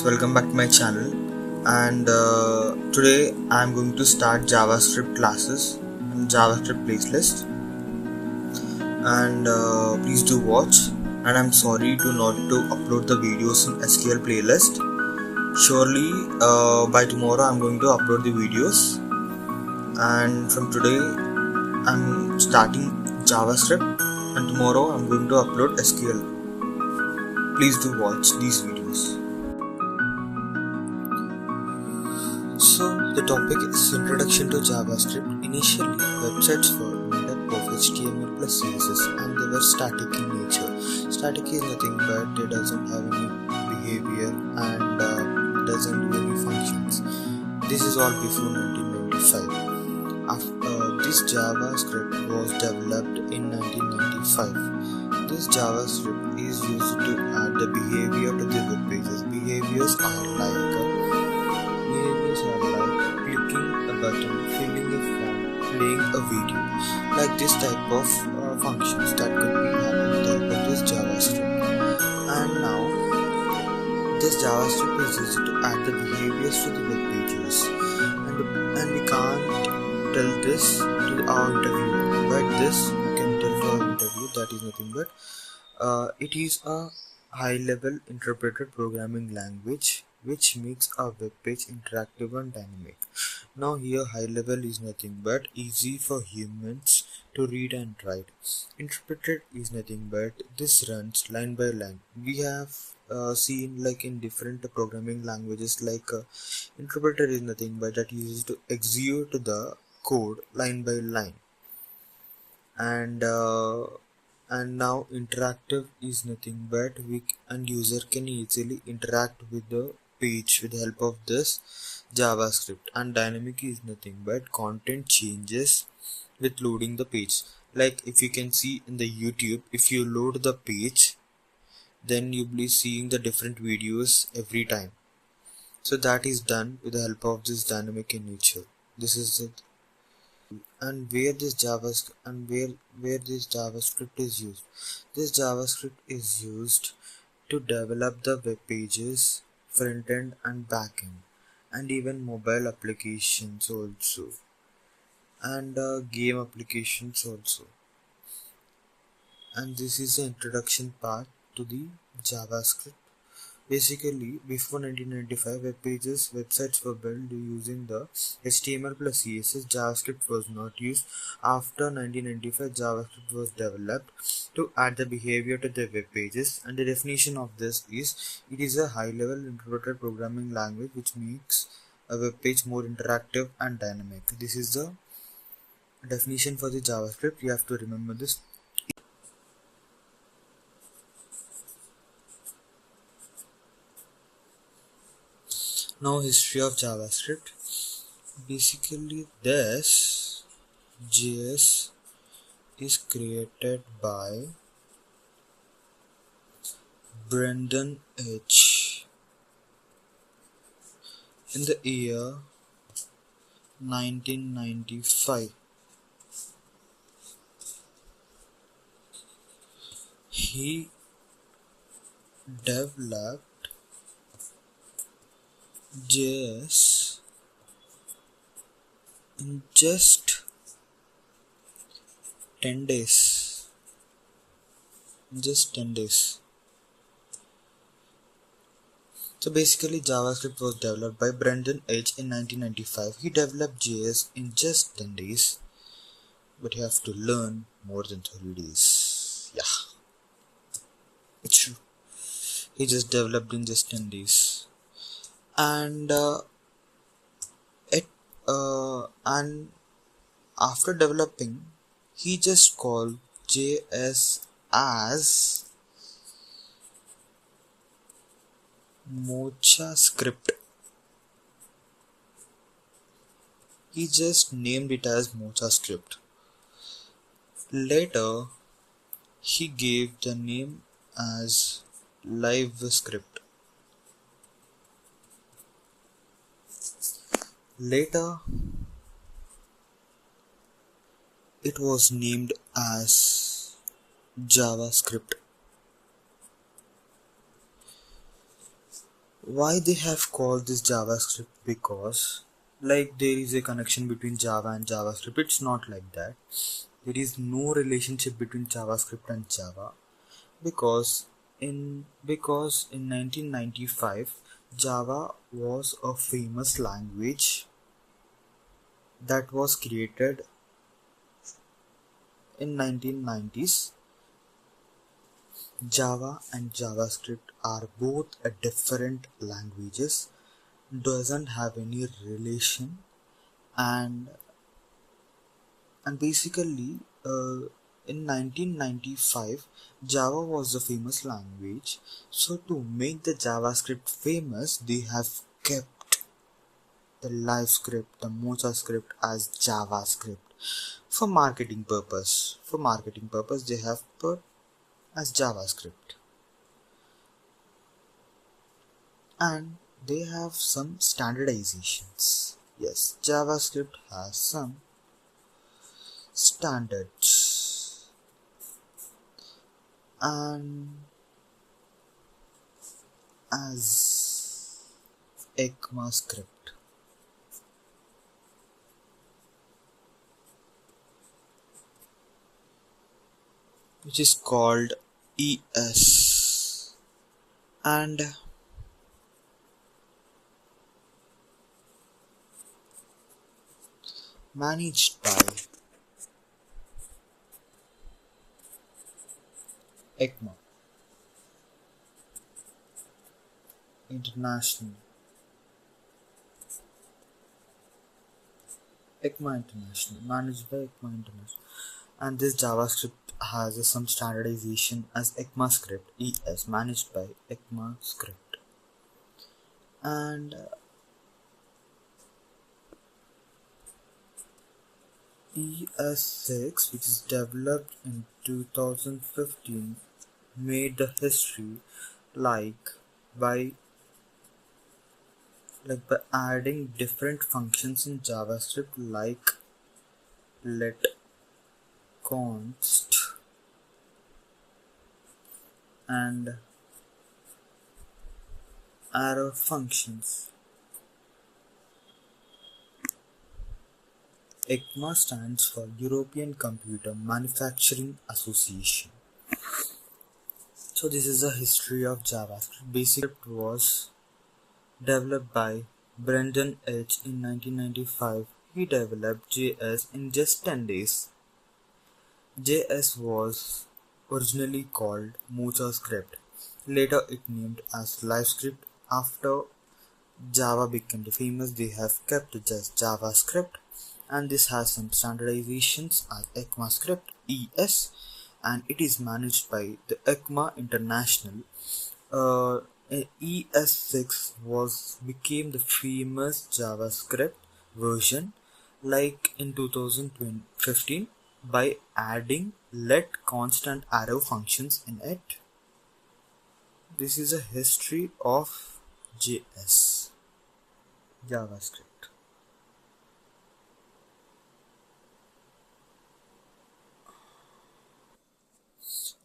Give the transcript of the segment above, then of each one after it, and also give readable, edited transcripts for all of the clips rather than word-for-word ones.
Welcome back to my channel, and today I'm going to start JavaScript classes and JavaScript playlist, and please do watch. And I'm sorry to not to upload the videos in SQL playlist. Surely by tomorrow I'm going to upload the videos, and from today I'm starting JavaScript, and tomorrow I'm going to upload SQL. Please do watch these videos. So the topic is Introduction to JavaScript. Initially, websites were made up of HTML plus CSS and they were static in nature. Static is nothing but it doesn't have any behavior and doesn't do any functions. This is all before 1995. After this JavaScript was developed in 1995. This JavaScript is used to add the behavior to the web pages. Behaviors are like clicking a button, filling a form, playing a video, like this type of functions that could be happening with this JavaScript. And now this JavaScript is used to add the behaviors to the web pages, and we can't tell this to our interviewer, but this we can tell to our interview. That is nothing but it is a high-level interpreted programming language which makes a web page interactive and dynamic. Now here high level is nothing but easy for humans to read and write. Interpreted is nothing but this runs line by line. We have seen like in different programming languages like interpreter is nothing but that uses to execute the code line by line, and now interactive is nothing but and user can easily interact with the page with the help of this JavaScript. And dynamic is nothing but content changes with loading the page. Like if you can see in the YouTube, if you load the page, then you'll be seeing the different videos every time. So that is done with the help of this dynamic in nature. This is it. And where this JavaScript is used. This JavaScript is used to develop the web pages, front end and back end, and even mobile applications also, and game applications also. And this is the introduction part to the JavaScript. Basically, before 1995, websites were built using the HTML plus CSS. JavaScript was not used. After 1995, JavaScript was developed to add the behavior to the web pages. And the definition of this is, it is a high-level interpreted programming language which makes a web page more interactive and dynamic. This is the definition for the JavaScript. You have to remember this. Now, history of JavaScript. Basically, this JS is created by Brendan H. in the year 1995. He developed JS in just 10 days. Just 10 days. So basically, JavaScript was developed by Brendan H in 1995. He developed JS in just 10 days, but you have to learn more than 30 days. Yeah, it's true. He just developed in just 10 days, and and after developing, he just called JS as Mocha script. He just named it as Mocha script. Later, he gave the name as Live script. Later, it was named as JavaScript. Why they have called this JavaScript? Because like there is a connection between Java and JavaScript. It's not like that. There is no relationship between JavaScript and Java because in 1995 Java was a famous language that was created in 1990s. Java and JavaScript are both a different languages, doesn't have any relation, and basically in 1995 Java was the famous language. So to make the JavaScript famous, they have kept the live script, the Mocha script as JavaScript for marketing purpose. For marketing purpose, they have put as JavaScript, and they have some standardizations. Yes, JavaScript has some standards, and as ECMAScript, which is called ES, and managed by ECMA International. ECMA International, managed by ECMA International, and this JavaScript has some standardization as ECMAScript ES, managed by ECMAScript, and ES6, which is developed in 2015, made the history like by adding different functions in JavaScript like let const and arrow functions. ECMA stands for European Computer Manufacturing Association. So this is the history of JavaScript. Basic was developed by Brendan H. in 1995. He developed JS in just 10 days. JS was originally called MochaScript. Later it named as LiveScript. After Java became famous, they have kept just JavaScript, and this has some standardizations as ECMAScript ES, and it is managed by the ECMA International. ES6 became the famous JavaScript version like in 2015 by adding let constant arrow functions in it. This is a history of JS, JavaScript.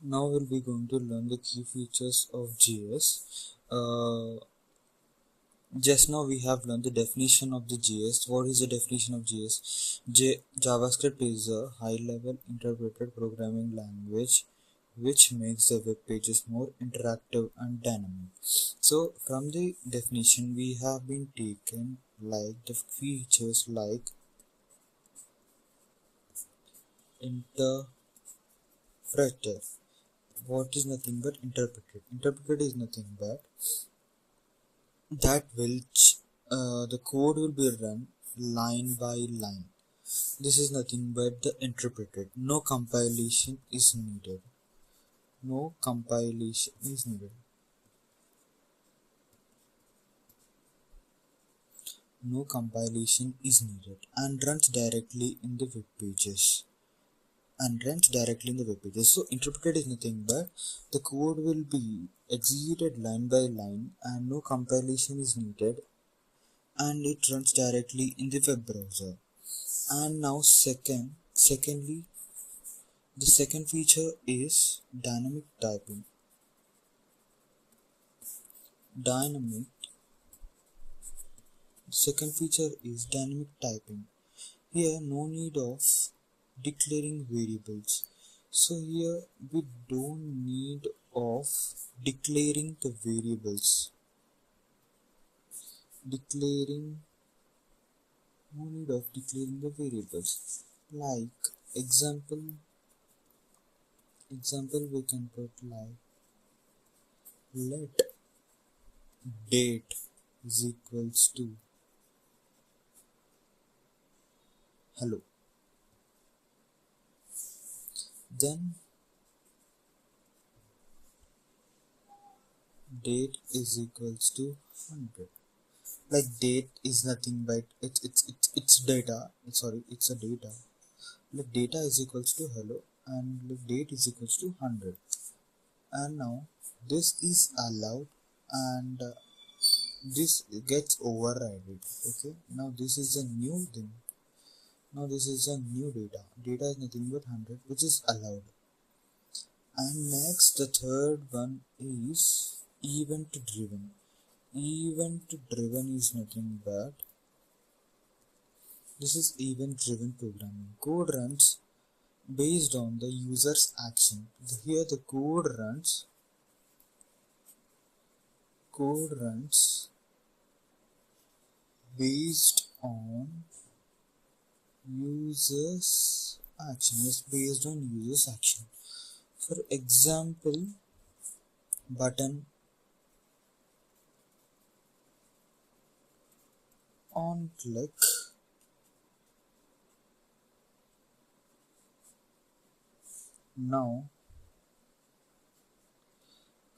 Now we'll be going to learn the key features of JS. Just now we have learned the definition of the JS. What is the definition of JS? JavaScript is a high-level interpreted programming language which makes the web pages more interactive and dynamic. So from the definition we have been taken like the features like interpreter. What is nothing but interpreted? Interpreted is nothing but that which the code will be run line by line. This is nothing but the interpreted. No compilation is needed. No compilation is needed. No compilation is needed and runs directly in the web pages. So interpreted is nothing but the code will be executed line by line and no compilation is needed, and it runs directly in the web browser. And now secondly, the second feature is dynamic typing. Dynamic The second feature is dynamic typing. Here no need of declaring variables. So here we don't need of declaring the variables. No need of declaring the variables. Like example we can put like let date is equals to hello. Then date is equals to 100. Like date is nothing but it's data. It's a data. Like data is equals to hello and like date is equals to 100. And now this is allowed and this gets overridden. Okay, now this is a new thing. Now this is a new data. Data is nothing but 100, which is allowed. And next, the third one is event driven. Event driven is nothing but this is event driven programming. Code runs based on the user's action. Here the code runs based on user's action. Is based on user's action. For example, button on click now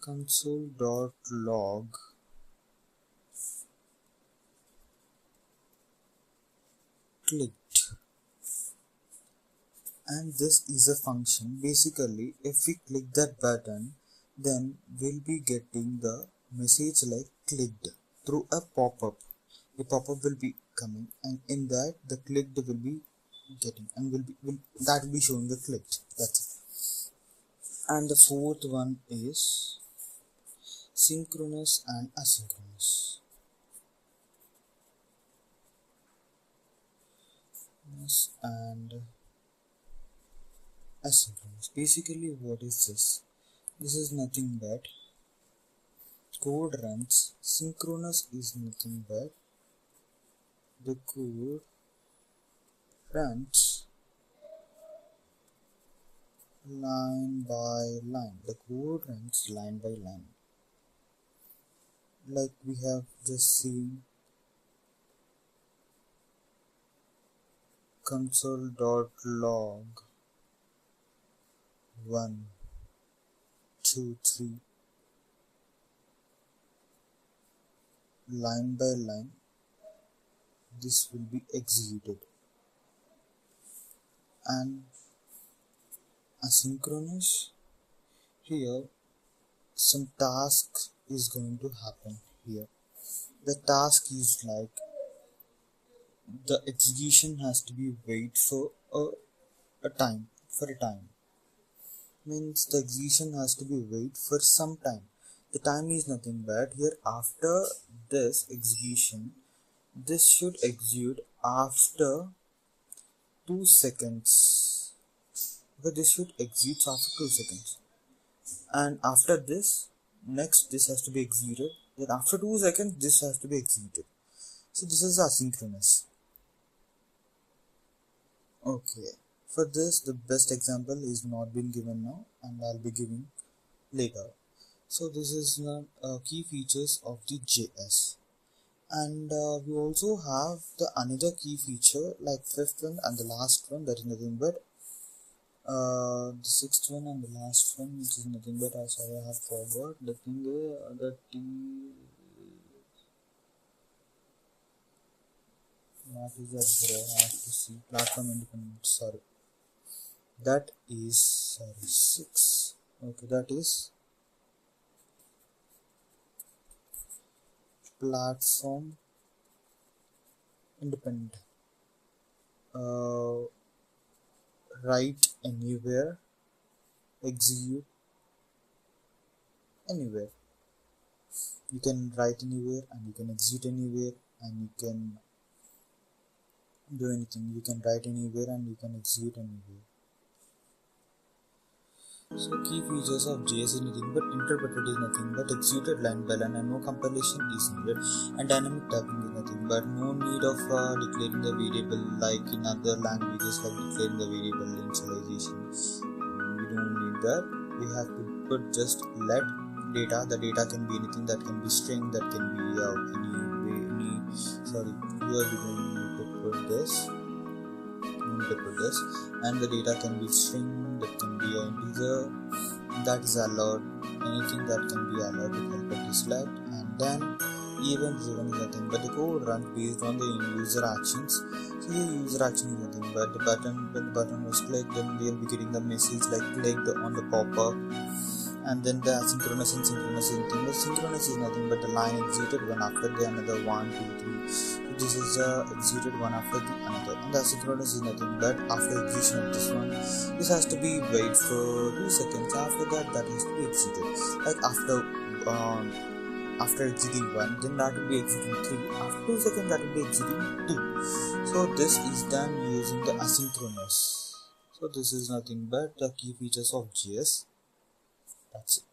console.log clicked, and this is a function. Basically if we click that button, then we'll be getting the message like clicked through a pop-up. A pop-up will be coming, and in that the clicked will be getting, and that will be showing the clicked. That's it. And the fourth one is synchronous and asynchronous. And asynchronous. Basically what is this? This is nothing but code runs. Synchronous is nothing but the code runs line by line. The code runs line by line. Like we have just seen console.log 1, 2, 3 line by line. This will be executed. And asynchronous, here some task is going to happen here. The task is like the execution has to be wait for a time. Means the execution has to be wait for some time. The time is nothing but here after this execution, this should execute after 2 seconds. Okay, this should execute after 2 seconds. And after this, next this has to be executed. Then after 2 seconds, this has to be executed. So this is asynchronous. Okay. For this, the best example is not been given now, and I'll be giving later. So this is not key features of the JS. And we also have the another key feature like fifth one and the last one, that is nothing but the sixth one and the last one, which is nothing but I have forgot the thing. The T. What is that? I have to see platform independent. Sorry, that is 6. Okay, that is platform independent. Write anywhere, execute anywhere. You can write anywhere and you can execute anywhere. and you can do anything. You can write anywhere and you can execute anywhere. So key features of JS is nothing but interpreted is nothing but executed line by line and no compilation is needed, and dynamic typing is nothing but no need of declaring the variable like in other languages like declaring the variable initialization. We don't need that. We have to put just let data. The data can be anything, that can be string, that can be here we don't need to put this. And the data can be string, that can be an integer, that is allowed, anything that can be allowed with help of this select. And then event driven is nothing but the code runs based on the user actions. So the user action is nothing but the button. When the button was clicked, then we'll be getting the message like clicked on the pop-up. And then the asynchronous and synchronous is nothing. The synchronous is nothing but the line executed one after the another 1, 2, 3. So this is executed one after the another. And the asynchronous is nothing but after execution of this one, this has to be wait for 2 seconds. After that has to be executed. Like after exiting 1, then that will be exiting 3. After 2 seconds, that will be exiting 2. So this is done using the asynchronous. So this is nothing but the key features of JS. That's it.